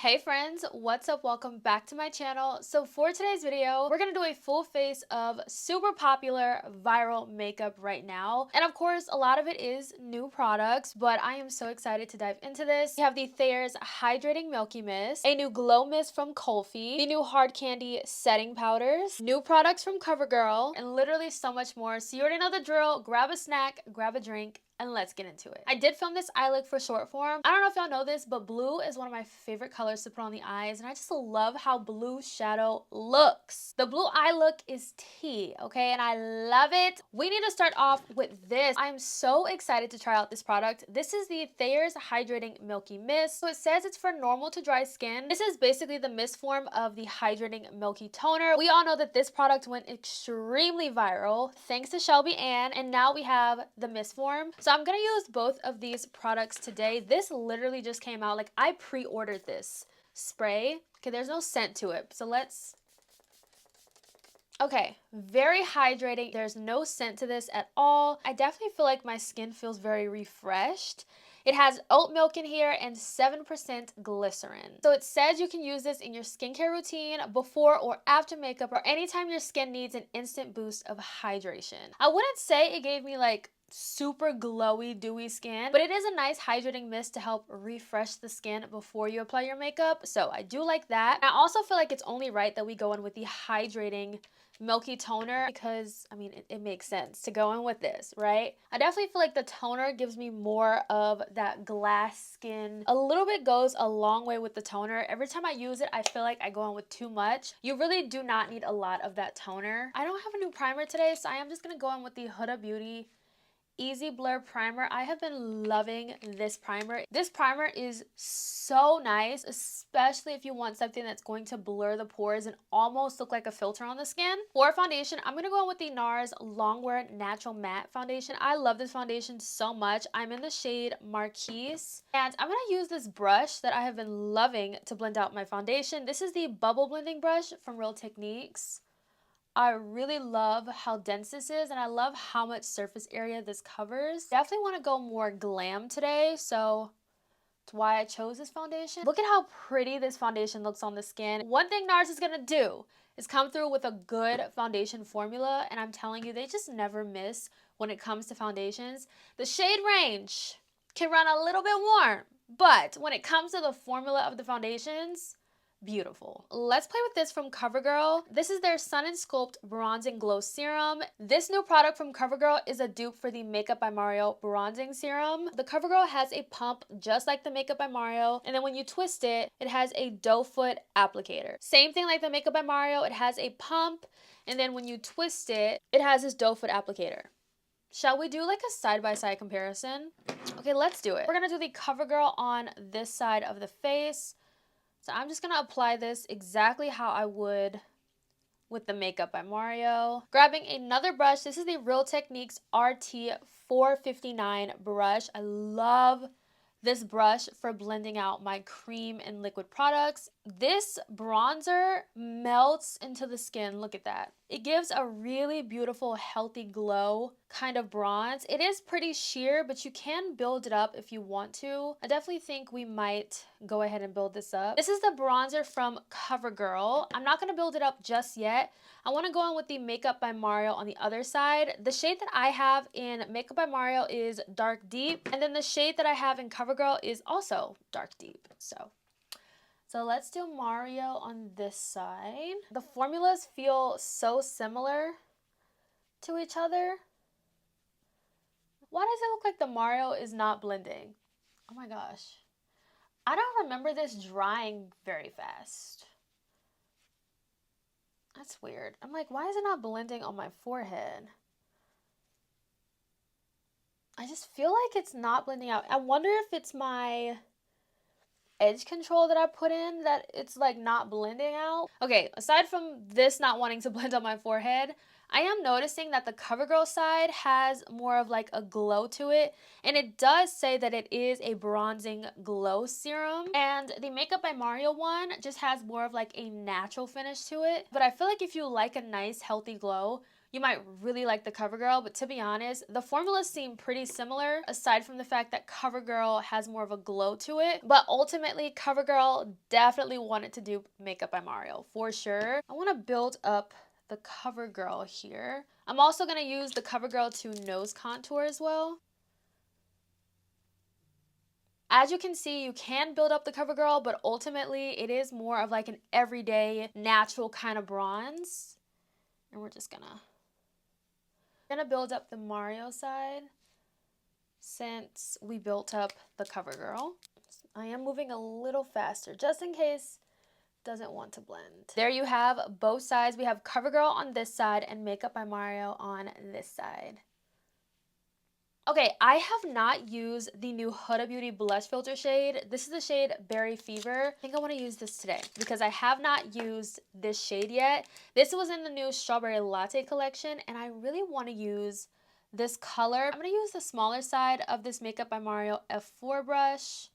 Hey friends, what's up? Welcome back to my channel. So for today's video, we're gonna do a full face of super popular viral makeup right now. And of course, a lot of it is new products, but I am so excited to dive into this. We have the Thayer's Hydrating Milky Mist, a new Glow Mist from Colfi, the new Hard Candy Setting Powders, new products from CoverGirl, and literally so much more. So you already know the drill. Grab a snack, grab a drink, and let's get into it. I did film this eye look for short form. I don't know if y'all know this, but blue is one of my favorite colors to put on the eyes, and I just love how blue shadow looks. The blue eye look is tea, okay, and I love it. We need to start off with this. I'm so excited to try out this product. This is the Thayer's Hydrating Milky Mist. So it says it's for normal to dry skin. This is basically the mist form of the Hydrating Milky Toner. We all know that this product went extremely viral thanks to Shelby Ann, and now we have the mist form. So I'm gonna use both of these products today. This literally just came out. Like, I pre-ordered this spray. Okay, there's no scent to it. So let's... Okay, very hydrating. There's no scent to this at all. I definitely feel like my skin feels very refreshed. It has oat milk in here and 7% glycerin. So it says you can use this in your skincare routine before or after makeup or anytime your skin needs an instant boost of hydration. I wouldn't say it gave me like super glowy, dewy skin, but it is a nice hydrating mist to help refresh the skin before you apply your makeup. So I do like that. I also feel like it's only right that we go in with the hydrating milky toner because I mean it makes sense to go in with this, right? I definitely feel like the toner gives me more of that glass skin. A little bit goes a long way with the toner. Every time I use it, I feel like I go in with too much. You really do not need a lot of that toner. I don't have a new primer today, so I am just gonna go in with the Huda Beauty Easy Blur Primer. I have been loving this primer. This primer is so nice, especially if you want something that's going to blur the pores and almost look like a filter on the skin. For foundation, I'm going to go in with the NARS Longwear Natural Matte Foundation. I love this foundation so much. I'm in the shade Marquise, and I'm going to use this brush that I have been loving to blend out my foundation. This is the Bubble Blending Brush from Real Techniques. I really love how dense this is, and I love how much surface area this covers. Definitely want to go more glam today, so that's why I chose this foundation. Look at how pretty this foundation looks on the skin. One thing NARS is gonna do is come through with a good foundation formula, and I'm telling you, they just never miss when it comes to foundations. The shade range can run a little bit warm, but when it comes to the formula of the foundations, beautiful. Let's play with this from CoverGirl. This is their Sun and Sculpt Bronzing Glow Serum. This new product from CoverGirl is a dupe for the Makeup by Mario Bronzing Serum. The CoverGirl has a pump just like the Makeup by Mario, and then when you twist it, it has a doe foot applicator. Same thing like the Makeup by Mario, it has a pump, and then when you twist it, it has this doe foot applicator. Shall we do like a side-by-side comparison? Okay, let's do it. We're gonna do the CoverGirl on this side of the face. So I'm just going to apply this exactly how I would with the Makeup by Mario. Grabbing another brush. This is the Real Techniques RT459 brush. I love this brush for blending out my cream and liquid products. This bronzer melts into the skin. Look at that. It gives a really beautiful, healthy glow kind of bronze. It is pretty sheer, but you can build it up if you want to. I definitely think we might go ahead and build this up. This is the bronzer from CoverGirl. I'm not going to build it up just yet. I want to go in with the Makeup by Mario on the other side. The shade that I have in Makeup by Mario is Dark Deep, and then the shade that I have in CoverGirl is also Dark Deep. So let's do Mario on this side. The formulas feel so similar to each other. Why does it look like the Mario is not blending? Oh my gosh. I don't remember this drying very fast. That's weird. I'm like, why is it not blending on my forehead? I just feel like it's not blending out. I wonder if it's my edge control that I put in that it's like not blending out. Okay, aside from this not wanting to blend on my forehead, I am noticing that the CoverGirl side has more of like a glow to it, and it does say that it is a bronzing glow serum, and the Makeup by Mario one just has more of like a natural finish to it. But I feel like if you like a nice healthy glow, you might really like the CoverGirl, but to be honest, the formulas seem pretty similar aside from the fact that CoverGirl has more of a glow to it. But ultimately, CoverGirl definitely wanted to do Makeup by Mario for sure. I want to build up the CoverGirl here. I'm also going to use the CoverGirl to nose contour as well. As you can see, you can build up the CoverGirl, but ultimately it is more of like an everyday natural kind of bronze. And we're just gonna build up the Mario side since we built up the CoverGirl. I am moving a little faster just in case it doesn't want to blend. There you have both sides. We have CoverGirl on this side and Makeup by Mario on this side. Okay, I have not used the new Huda Beauty blush filter shade. This is the shade Berry Fever. I think I want to use this today because I have not used this shade yet. This was in the new Strawberry Latte collection, and I really want to use this color. I'm going to use the smaller side of this Makeup by Mario F4 brush.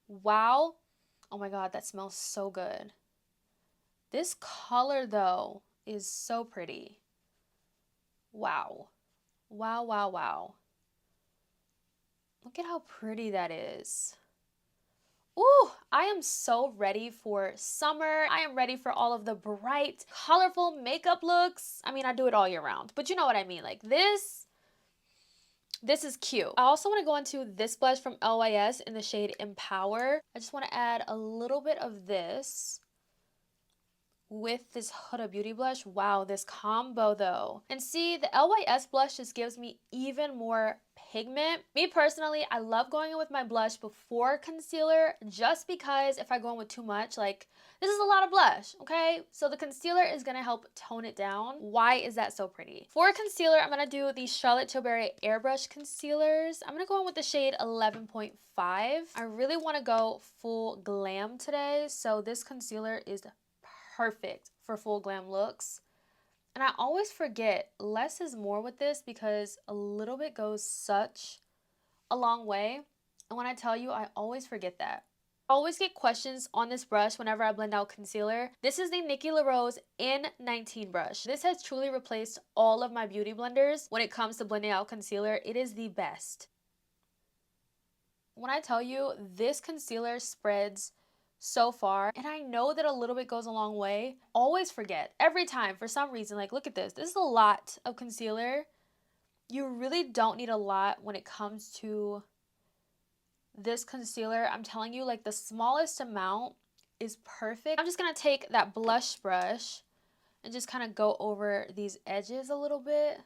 Wow. Oh my god, that smells so good. This color, though, is so pretty. Wow. Wow, wow, wow. Look at how pretty that is. Ooh, I am so ready for summer. I am ready for all of the bright, colorful makeup looks. I mean, I do it all year round, but you know what I mean. Like this is cute. I also want to go into this blush from LYS in the shade Empower. I just want to add a little bit of this with this Huda Beauty blush. Wow, this combo though. And see, the LYS blush just gives me even more pigment. Me personally, I love going in with my blush before concealer just because if I go in with too much, like this is a lot of blush, okay? So the concealer is gonna help tone it down. Why is that so pretty? For concealer, I'm gonna do the Charlotte Tilbury Airbrush concealers. I'm gonna go in with the shade 11.5. I really wanna go full glam today, so this concealer is perfect for full glam looks. And I always forget less is more with this because a little bit goes such a long way. And when I tell you, I always forget that. I always get questions on this brush whenever I blend out concealer. This is the Nikki LaRose N19 brush. This has truly replaced all of my beauty blenders when it comes to blending out concealer. It is the best. When I tell you, this concealer spreads so far, and I know that a little bit goes a long way. Always forget every time for some reason. Like, look at this. This is a lot of concealer. You really don't need a lot when it comes to this concealer. I'm telling you, like the smallest amount is perfect. I'm just gonna take that blush brush and just kind of go over these edges a little bit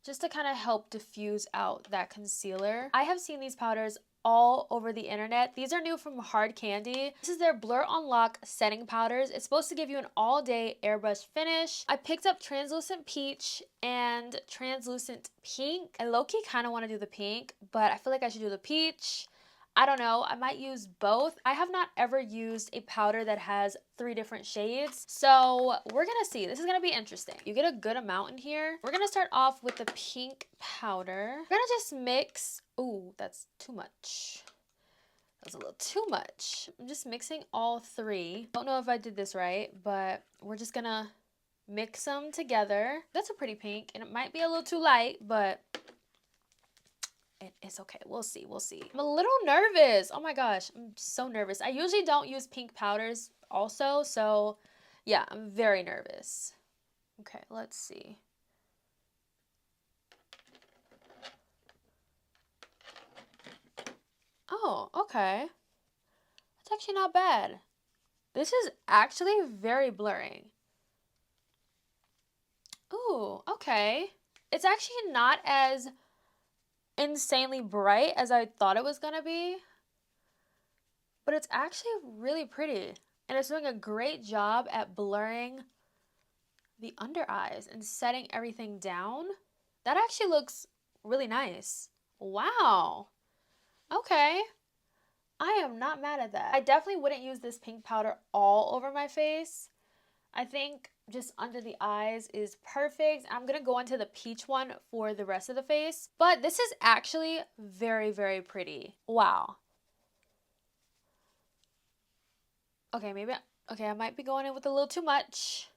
just to kind of help diffuse out that concealer. I have seen these powders all over the internet. These are new from Hard Candy. This is their Blur on Lock setting powders. It's supposed to give you an all-day airbrush finish. I picked up Translucent Peach and Translucent Pink. I low-key kind of want to do the pink, but I feel like I should do the peach. I don't know, I might use both. I have not ever used a powder that has 3 different shades, so we're gonna see. This is gonna be interesting. You get a good amount in here. We're gonna start off with the pink powder. We're gonna just mix. Ooh, that's too much. That was a little too much. I'm just mixing all 3. Don't know if I did this right, but we're just gonna mix them together. That's a pretty pink, and it might be a little too light, but it's okay. We'll see. We'll see. I'm a little nervous. Oh my gosh. I'm so nervous. I usually don't use pink powders also. So yeah, I'm very nervous. Okay, let's see. Oh, okay. That's actually not bad. This is actually very blurring. Ooh, okay. It's actually not as insanely bright as I thought it was gonna be, but it's actually really pretty, and it's doing a great job at blurring the under eyes and setting everything down. That actually looks really nice. Wow. Okay. I am not mad at that. I definitely wouldn't use this pink powder all over my face. I think just under the eyes is perfect. I'm going to go into the peach one for the rest of the face. But this is actually very, very pretty. Wow. Okay, I might be going in with a little too much.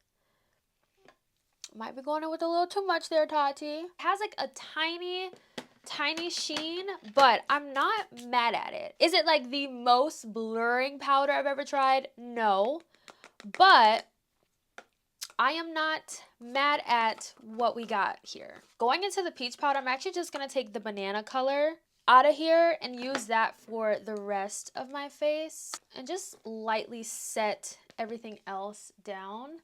Might be going in with a little too much there, Tati. It has like a tiny sheen, but I'm not mad at it. Is it like the most blurring powder I've ever tried? No, but I am not mad at what we got here. Going into the peach powder, I'm actually just going to take the banana color out of here and use that for the rest of my face and just lightly set everything else down.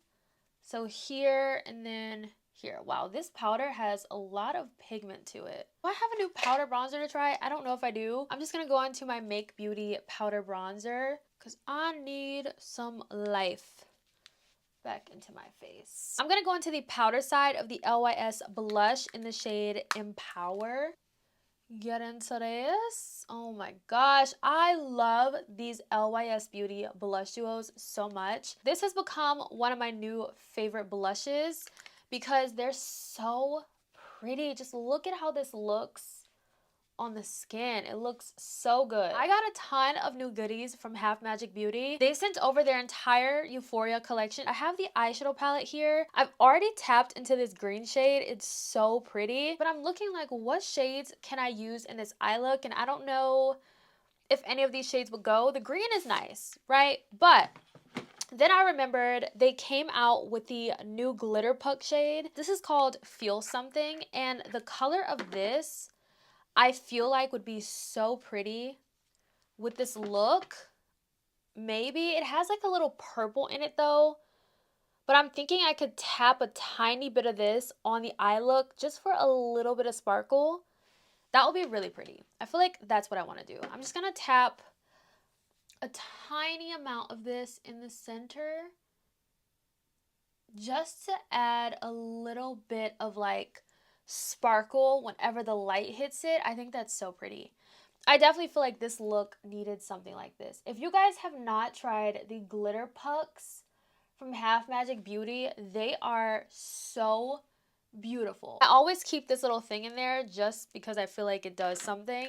So here and then here. Wow, this powder has a lot of pigment to it. Do I have a new powder bronzer to try? I don't know if I do. I'm just going to go into my Make Beauty powder bronzer because I need some life back into my face. I'm going to go into the powder side of the LYS blush in the shade Empower. Get into this. Oh my gosh, I love these LYS Beauty blush duos so much. This has become one of my new favorite blushes because they're so pretty. Just look at how this looks on the skin. It looks so good. I got a ton of new goodies from Half Magic Beauty. They sent over their entire Euphoria collection. I have the eyeshadow palette here. I've already tapped into this green shade. It's so pretty, but I'm looking like what shades can I use in this eye look, and I don't know if any of these shades would go. The green is nice, right? But then I remembered they came out with the new glitter puck shade. This is called Feel Something, and the color of this I feel like would be so pretty with this look. Maybe it has like a little purple in it though, but I'm thinking I could tap a tiny bit of this on the eye look just for a little bit of sparkle. That would be really pretty. I feel like that's what I want to do. I'm just gonna tap a tiny amount of this in the center just to add a little bit of like sparkle whenever the light hits it. I think that's so pretty. I definitely feel like this look needed something like this. If you guys have not tried the glitter pucks from Half Magic Beauty, they are so beautiful. I always keep this little thing in there just because I feel like it does something.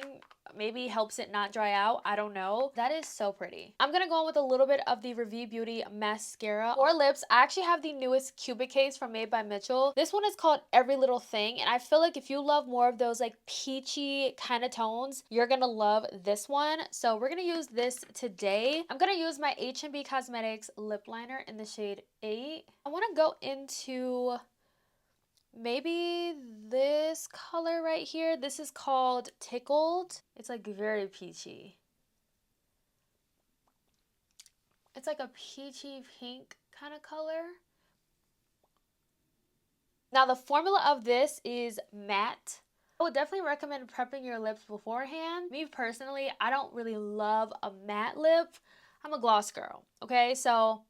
Maybe helps it not dry out. I don't know. That is so pretty. I'm gonna go on with a little bit of the Revue Beauty mascara. For lips, I actually have the newest Cupid case from Made by Mitchell. This one is called Every Little Thing, and I feel like if you love more of those like peachy kind of tones, you're gonna love this one. So we're gonna use this today. I'm gonna use my H&B Cosmetics lip liner in the shade 8. I wanna go into maybe this color right here. This is called Tickled. It's like very peachy. It's like a peachy pink kind of color. Now the formula of this is matte. I would definitely recommend prepping your lips beforehand. Me personally, I don't really love a matte lip. I'm a gloss girl, okay? So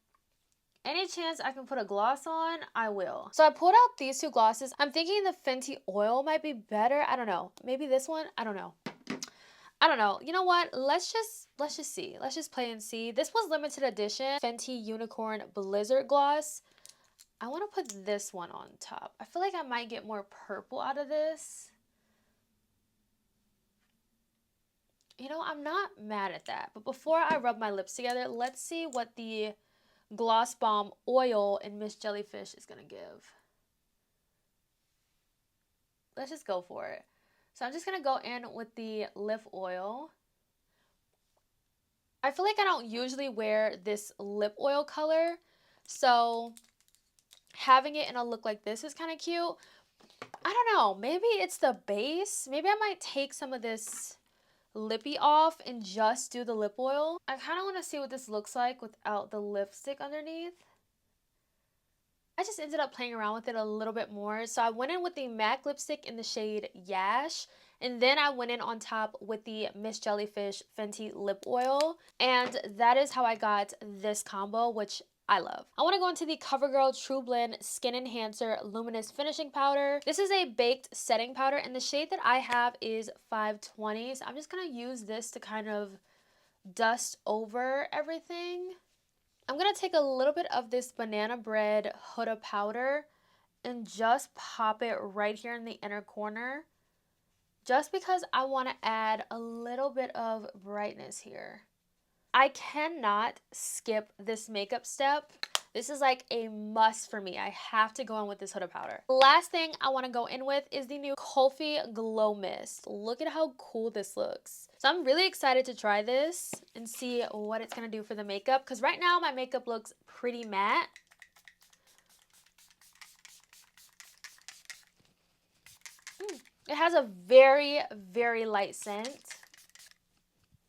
any chance I can put a gloss on, I will. So I pulled out these two glosses. I'm thinking the Fenty Oil might be better. I don't know. Maybe this one? I don't know. I don't know. You know what? Let's just see. Let's just play and see. This was limited edition Fenty Unicorn Blizzard Gloss. I want to put this one on top. I feel like I might get more purple out of this. You know, I'm not mad at that. But before I rub my lips together, let's see what the Gloss Bomb Oil in Miss Jellyfish is gonna give. Let's just go for it. So I'm just gonna go in with the lip oil. I feel like I don't usually wear this lip oil color, so having it in a look like this is kind of cute. I don't know, maybe it's the base. Maybe I might take some of this lippy off and just do the lip oil. I kind of want to see what this looks like without the lipstick underneath. I just ended up playing around with it a little bit more. So I went in with the MAC lipstick in the shade Yash, and then I went in on top with the Miss Jellyfish Fenty lip oil, and that is how I got this combo, which I love. I want to go into the CoverGirl True Blend Skin Enhancer Luminous Finishing Powder. This is a baked setting powder, and the shade that I have is 520. So I'm just going to use this to kind of dust over everything. I'm going to take a little bit of this Banana Bread Huda powder and just pop it right here in the inner corner, just because I want to add a little bit of brightness here. I cannot skip this makeup step. This is like a must for me. I have to go in with this Huda powder. Last thing I want to go in with is the new Coffee Glow Mist. Look at how cool this looks. So I'm really excited to try this and see what it's going to do for the makeup, because right now my makeup looks pretty matte. It has a very, very light scent.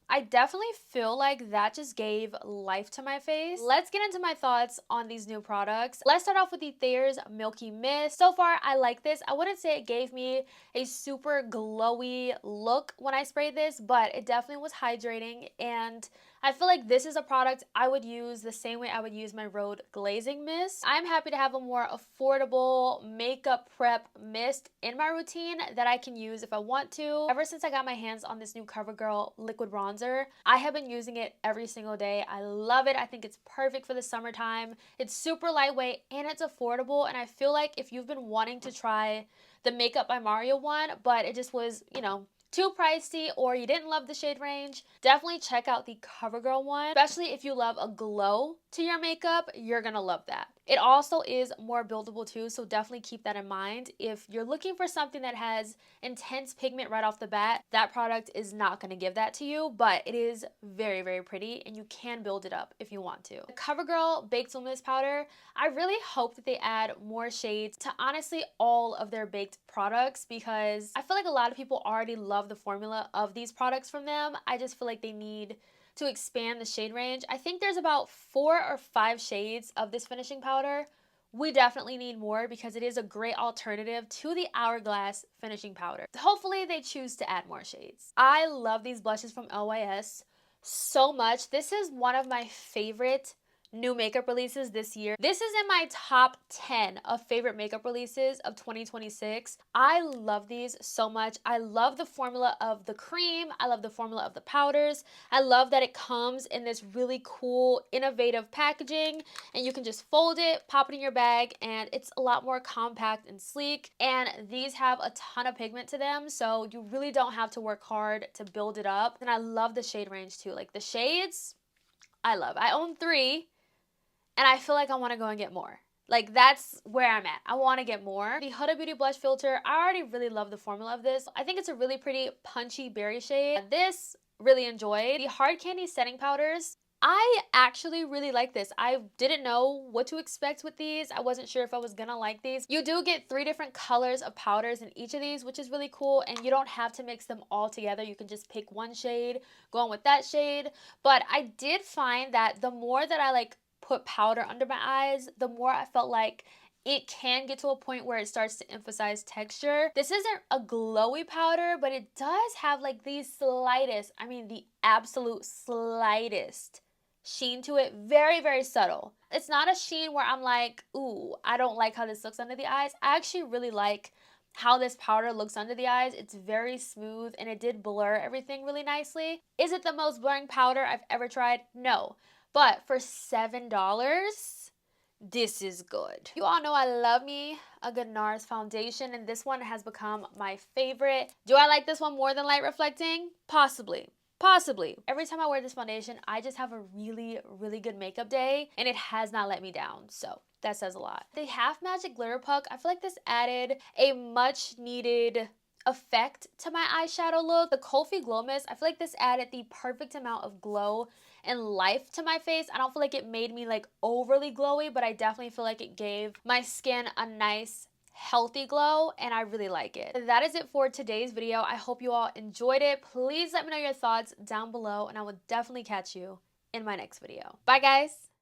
I definitely feel like that just gave life to my face. Let's get into my thoughts on these new products. Let's start off with the Thayer's Milky Mist. So far, I like this. I wouldn't say it gave me a super glowy look when I sprayed this, but it definitely was hydrating, and I feel like this is a product I would use the same way I would use my Rhode Glazing Mist. I'm happy to have a more affordable makeup prep mist in my routine that I can use if I want to. Ever since I got my hands on this new CoverGirl liquid bronzer, I have been using it every single day. I love it. I think it's perfect for the summertime. It's super lightweight and it's affordable, and I feel like if you've been wanting to try the Makeup by Mario one, but it just was, you know, too pricey, or you didn't love the shade range, definitely check out the CoverGirl one. Especially if you love a glow to your makeup, you're gonna love that. It also is more buildable too, so definitely keep that in mind. If you're looking for something that has intense pigment right off the bat, that product is not going to give that to you, but it is very, very pretty, and you can build it up if you want to. The CoverGirl Baked Luminous Powder, I really hope that they add more shades to honestly all of their baked products, because I feel like a lot of people already love the formula of these products from them. I just feel like they need to expand the shade range. I think there's about 4 or 5 shades of this finishing powder. We definitely need more because it is a great alternative to the Hourglass finishing powder. Hopefully they choose to add more shades. I love these blushes from LYS so much. This is one of my favorite new makeup releases this year. This is in my top 10 of favorite makeup releases of 2026. I love these so much. I love the formula of the cream. I love the formula of the powders. I love that it comes in this really cool, innovative packaging, and you can just fold it, pop it in your bag, and it's a lot more compact and sleek. And these have a ton of pigment to them, so you really don't have to work hard to build it up. And I love the shade range too. Like the shades, I love. I own 3. And I feel like I want to go and get more. Like, that's where I'm at. I want to get more. The Huda Beauty Blush Filter, I already really love the formula of this. I think it's a really pretty punchy berry shade. This, really enjoyed. The Hard Candy Setting Powders, I actually really like this. I didn't know what to expect with these. I wasn't sure if I was gonna like these. You do get 3 different colors of powders in each of these, which is really cool, and you don't have to mix them all together. You can just pick one shade, go on with that shade. But I did find that the more that I put powder under my eyes, the more I felt like it can get to a point where it starts to emphasize texture. This isn't a glowy powder, but it does have like the slightest, I mean the absolute slightest sheen to it. Very, very subtle. It's not a sheen where I'm like, ooh, I don't like how this looks under the eyes. I actually really like how this powder looks under the eyes. It's very smooth, and it did blur everything really nicely. Is it the most blurring powder I've ever tried? No. But for $7, this is good. You all know I love me a good NARS foundation, and this one has become my favorite. Do I like this one more than Light Reflecting? Possibly. Possibly. Every time I wear this foundation, I just have a really, really good makeup day, and it has not let me down. So that says a lot. The Half Magic Glitter Puck, I feel like this added a much needed effect to my eyeshadow look. The Coffee Glow Mist, I feel like this added the perfect amount of glow and life to my face. I don't feel like it made me like overly glowy, but I definitely feel like it gave my skin a nice healthy glow, and I really like it. That is it for today's video. I hope you all enjoyed it. Please let me know your thoughts down below, and I will definitely catch you in my next video. Bye guys.